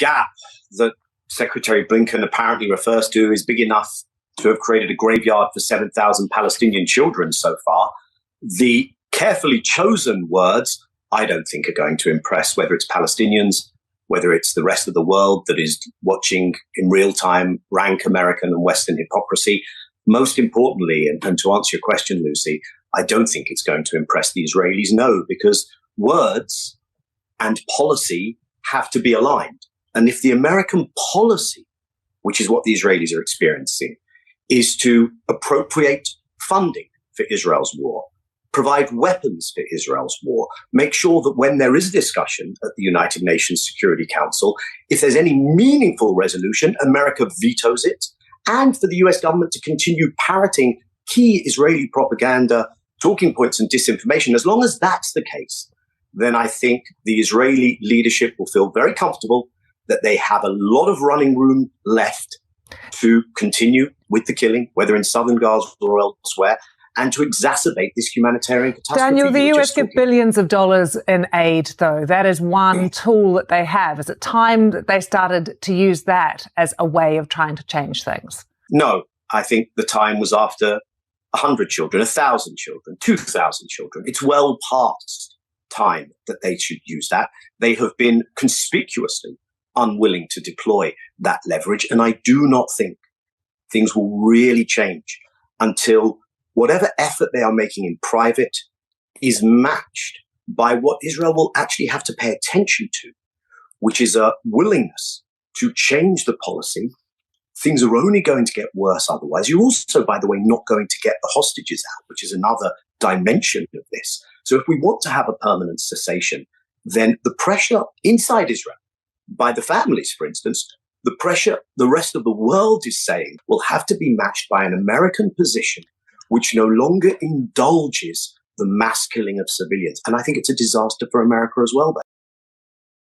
gap that Secretary Blinken apparently refers to is big enough to have created a graveyard for 7,000 Palestinian children so far. The carefully chosen words, I don't think, are going to impress, whether it's Palestinians, whether it's the rest of the world that is watching in real time rank American and Western hypocrisy. Most importantly, and to answer your question, Lucy, I don't think it's going to impress the Israelis, no, because words and policy have to be aligned. And if the American policy, which is what the Israelis are experiencing, is to appropriate funding for Israel's war, provide weapons for Israel's war, make sure that when there is a discussion at the United Nations Security Council, if there's any meaningful resolution, America vetoes it, and for the US government to continue parroting key Israeli propaganda, talking points and disinformation, as long as that's the case, then I think the Israeli leadership will feel very comfortable that they have a lot of running room left to continue with the killing, whether in southern Gaza or elsewhere, and to exacerbate this humanitarian catastrophe. Daniel, the US give billions of dollars in aid, though. That is one tool that they have. Is it time that they started to use that as a way of trying to change things? No, I think the time was after 100 children, 1,000 children, 2,000 children. It's well past time that they should use that. They have been conspicuously unwilling to deploy that leverage. And I do not think things will really change until whatever effort they are making in private is matched by what Israel will actually have to pay attention to, which is a willingness to change the policy. Things are only going to get worse otherwise. You're also, by the way, not going to get the hostages out, which is another dimension of this. So if we want to have a permanent cessation, then the pressure inside Israel, by the families, for instance, the pressure the rest of the world is saying will have to be matched by an American position which no longer indulges the mass killing of civilians. And I think it's a disaster for America as well.